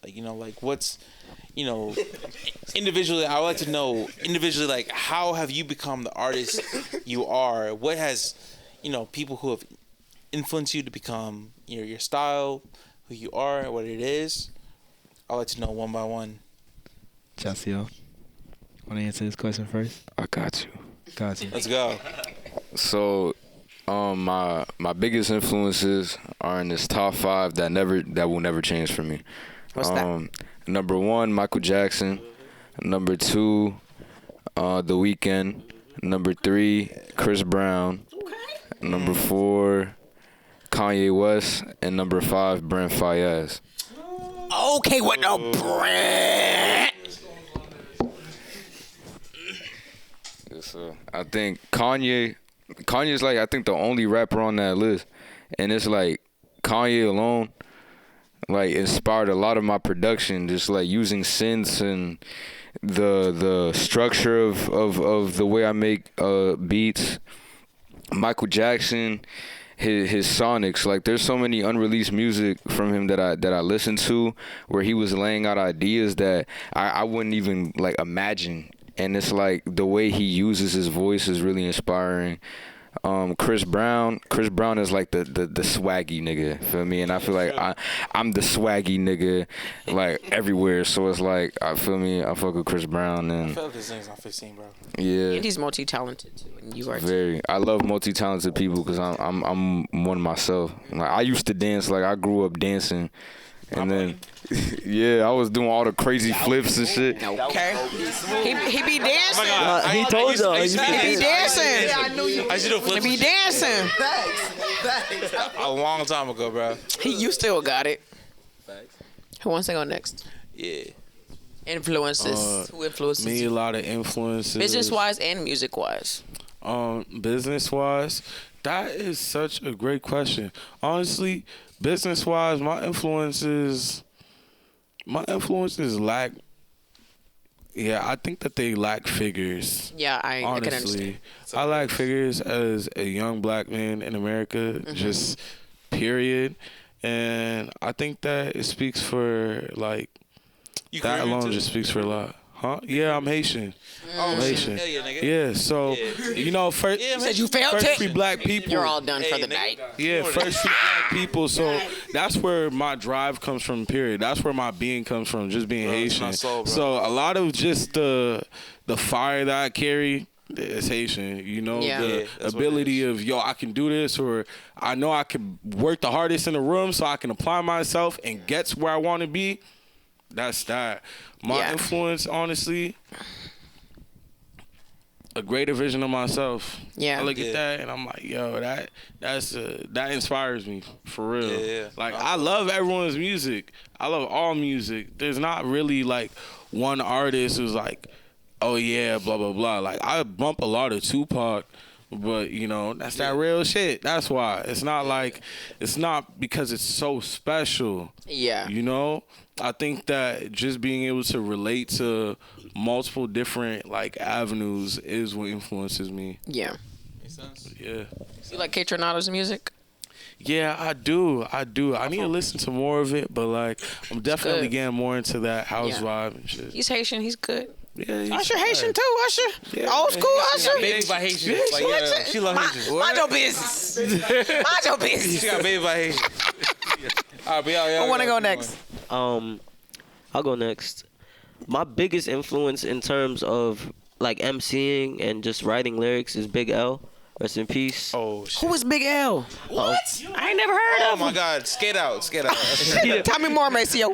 Like, you know, like what's, you know, individually, I would like to know individually, like, how have you become the artist you are? What has, you know, people who have influenced you to become, you know, your style, who you are, what it is? I'd like to know one by one. Chelsea, want to answer this question first? I got you. Got you. Let's go. So, my biggest influences are in this top 5 that will never change for me. What's that? Number 1, Michael Jackson. Number 2, The Weeknd. Number 3, Chris Brown. Number 4, Kanye West. And number 5, Brent Faiyaz. Okay, what no Brent? So I think Kanye's like, I think the only rapper on that list, and it's like Kanye alone like inspired a lot of my production, just like using synths and the structure of the way I make beats. Michael Jackson, his sonics, like there's so many unreleased music from him that I listened to where he was laying out ideas that I wouldn't even like imagine. And it's like the way he uses his voice is really inspiring. Chris Brown is like the swaggy nigga, feel me? And I feel like I'm the swaggy nigga like everywhere. So it's like, I fuck with Chris Brown. And I feel like his name's not 15, bro. Yeah. And he's multi-talented too, and you are very. I love multi-talented people because I'm one myself. Like I used to dance, like I grew up dancing. And then, yeah, I was doing all the crazy flips and shit. Okay. He be dancing. He told y'all. He be dancing. Yeah, I knew you. I used to do flips. He be dancing. A long time ago, bro. You still got it. Who wants to go next? Yeah. Influences. Who influences Me, a you? lot of influences. Business-wise and music-wise. Business-wise, that is such a great question. Honestly, business-wise, my influences lack. Yeah, I think that they lack figures. Yeah, I can understand. Honestly, I lack figures as a young black man in America. Just period. And I think that it speaks for like You that Caribbean alone too? just speaks for a lot. Huh? Yeah, I'm Haitian. Oh, I'm shit. Haitian. Hell yeah, nigga. Yeah, so you know, first, Yeah, man. Said you felt first it. free black people. You're all done for Hey, the nigga. night. Yeah, first free black people. So that's where my drive comes from. Period. That's where my being comes from. Just being Bro, it's Haitian. my soul, bro. So a lot of just the fire that I carry is Haitian. You know, Yeah. Yeah, the that's what it ability of I can do this, or I know I can work the hardest in the room, so I can apply myself and get to where I want to be. That's that. My Yeah. influence, honestly, a greater vision of myself. Yeah. I look Yeah. at that and I'm like, yo, that inspires me for real. Yeah. Like I love everyone's music. I love all music. There's not really like one artist who's like, oh yeah, blah blah blah. Like I bump a lot of Tupac, but you know that's that real shit. That's why it's not because it's so special. Yeah. You know, I think that just being able to relate to multiple different like avenues is what influences me. Yeah. Makes sense. Yeah. You like Kate Tornado's music? Yeah, I do. I need to listen to more of it, but like I'm definitely good. getting more into that house Yeah. vibe and shit. He's Haitian. He's good. Yeah, he's Usher fine. Haitian too. Usher. Yeah. Old school Usher. Baby by Haitians. Like, What yeah, you- she love Haitians. Mind your business. Mind your business. She got baby by Haitians. All right, but y'all. I want to go next. I'll go next. My biggest influence in terms of like MCing and just writing lyrics is Big L. Rest in peace. Oh shit. Who is Big L? What? I ain't never heard Oh of my him. God! Skate out. Tell me more, Maceo.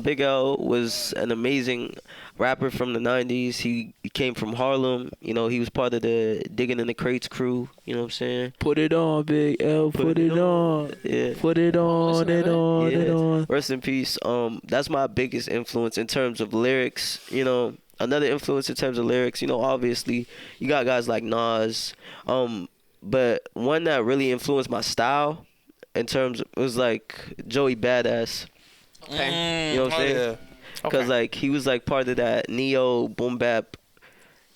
Big L was an amazing rapper from the 90s. He came from Harlem. You know, he was part of the Digging in the Crates crew. You know what I'm saying? Put it on, Big L. Put it on. Yeah. Put it on and on and on. Rest in peace. That's my biggest influence in terms of lyrics. You know, another influence in terms of lyrics. You know, obviously you got guys like Nas. But one that really influenced my style in terms of, was like Joey Badass. Okay. You know what I'm saying? Yeah. Because like he was like part of that neo boom bap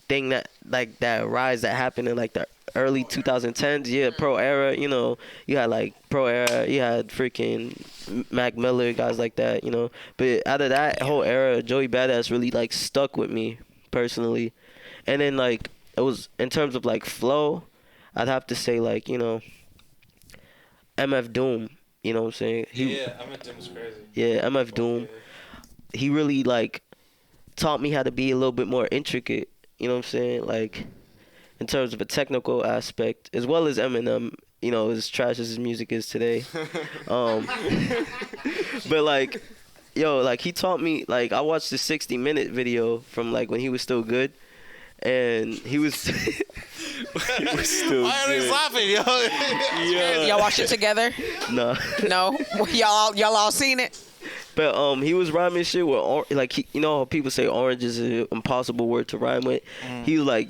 thing, that like that rise that happened in like the early 2010s. Yeah, Pro Era. You know, you had like Pro Era. You had freaking Mac Miller, guys like that. You know, but out of that whole era, Joey Badass really like stuck with me personally. And then like it was in terms of like flow, I'd have to say like MF Doom. You know what I'm saying? MF Doom was crazy. Yeah, MF Doom. He really like taught me how to be a little bit more intricate. You know what I'm saying? Like in terms of a technical aspect, as well as Eminem. You know, as trash as his music is today. But like, like he taught me. Like I watched the 60-minute video from like when he was still good, and he was. He was still Why are you laughing, yo? Yeah. Y'all watched it together? No. No? Y'all all seen it? But he was rhyming shit with like you know how people say orange is an impossible word to rhyme with. He was like,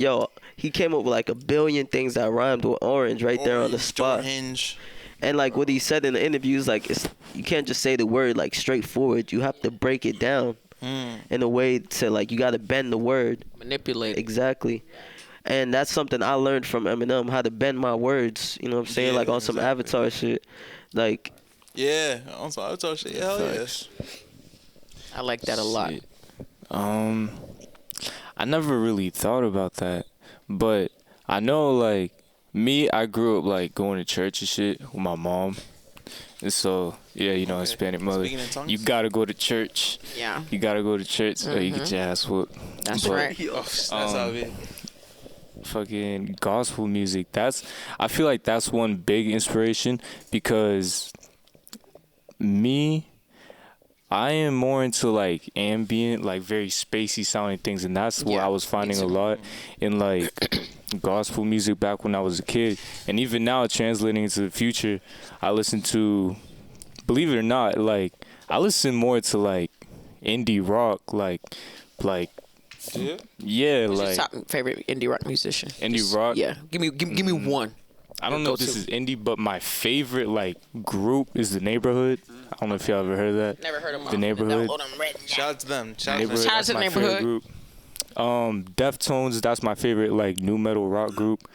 he came up with like a billion things that rhymed with orange right there on the spot. Hinge. And like what he said in the interview is like you can't just say the word like straightforward. You have to break it down in a way to like you got to bend the word. Manipulate. Exactly. And that's something I learned from Eminem, how to bend my words. You know what I'm saying? Like on some Avatar shit. Like. Yeah, on some Avatar shit. Hell yes. I like that a lot. I never really thought about that, but I know like me, I grew up like going to church and shit with my mom, and so yeah, you know, Hispanic mother, you gotta go to church. Yeah. You gotta go to church or you get your ass whooped. That's right. That's how it is. Fucking gospel music. I feel like that's one big inspiration because I am more into like ambient, like very spacey sounding things, and that's what I was finding a lot in like gospel music back when I was a kid, and even now translating into the future, I listen to, believe it or not, like I listen more to like indie rock, like. Yeah, Who's like your top favorite indie rock musician? Indie rock. Yeah, give me one. I don't know if this is indie, but my favorite like group is The Neighborhood. I don't know if y'all ever heard of that. Never heard of The Neighborhood. Shout out to them. Shout out to the That's my favorite group. Deftones, that's my favorite like new metal rock group.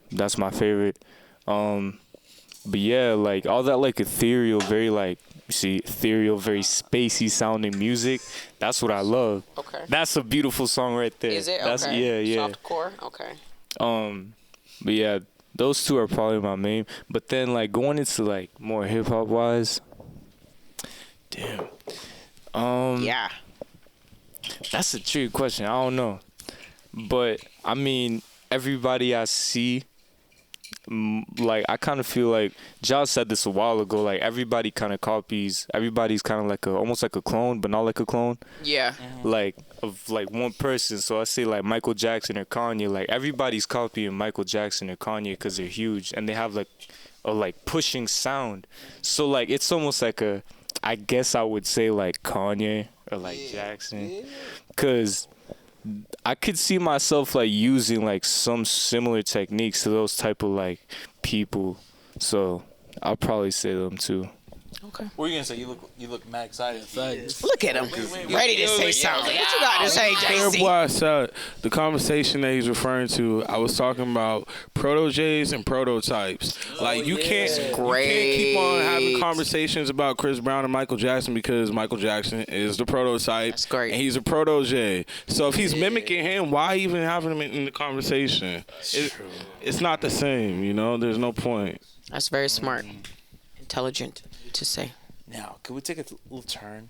That's my favorite. But yeah, like all that like ethereal, very like ethereal, very spacey sounding music. That's what I love. Okay. That's a beautiful song right there. Is it? That's, okay. Yeah. Softcore. Okay. But yeah, those two are probably my main. But then like going into like more hip hop wise, damn. Yeah. That's a tricky question. I don't know. But I mean, everybody I see, like I kind of feel like Josh said this a while ago. Like everybody kind of copies. Everybody's kind of like almost like a clone, but not like a clone. Yeah. Like of like one person. So I say like Michael Jackson or Kanye. Like everybody's copying Michael Jackson or Kanye because they're huge and they have like a like pushing sound. So like it's almost like I guess I would say like Kanye or like Jackson, because I could see myself like using like some similar techniques to those type of like people. So I'll probably say them too. Okay. What are you gonna say? You look mad excited. Look at him, ready to say something. What you got to say, JC? Boy, I said the conversation that he's referring to. I was talking about proteges and prototypes. Like you can't keep on having conversations about Chris Brown and Michael Jackson because Michael Jackson is the prototype. That's great. And he's a protege. So if he's mimicking him, why even having him in the conversation? It's not the same. You know, there's no point. That's very smart, intelligent to say. Now, could we take a little turn?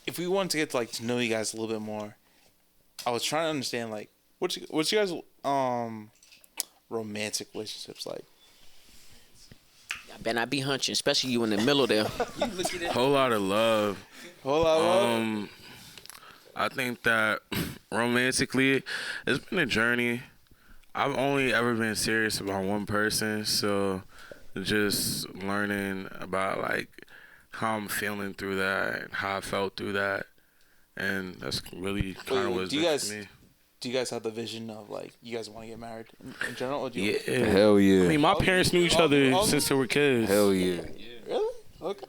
If we wanted to get like to know you guys a little bit more, I was trying to understand like what's you guys romantic relationships like? I better not be hunching, especially you in the middle there. Whole lot of love. Whole lot of love. I think that romantically, it's been a journey. I've only ever been serious about one person, so just learning about like how I'm feeling through that and how I felt through that, and that's really kind of what's been for me. Do you guys have the vision of like you guys want to get married in general? Or do you Hell yeah. I mean, my parents knew each other since they were kids. Hell yeah. Really? Okay.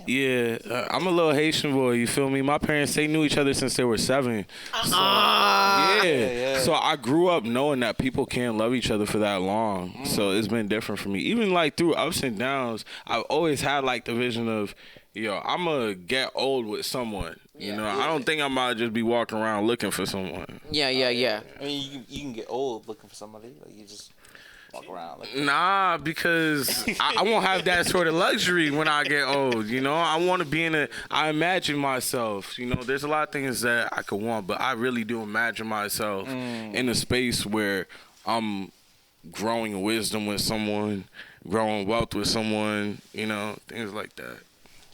Yeah, I'm a little Haitian boy. You feel me? My parents, they knew each other since they were 7. So, yeah. So I grew up knowing that people can't love each other for that long. So it's been different for me. Even like through ups and downs, I've always had like the vision of, yo, I'm gonna get old with someone. You know, I don't think I'm about to just be walking around looking for someone. Yeah. I mean, you can get old looking for somebody. Like you just walk around. Like, Nah, because I won't have that sort of luxury when I get old. You know, I want to be I imagine myself. You know, there's a lot of things that I could want, but I really do imagine myself in a space where I'm growing wisdom with someone, growing wealth with someone. You know, things like that.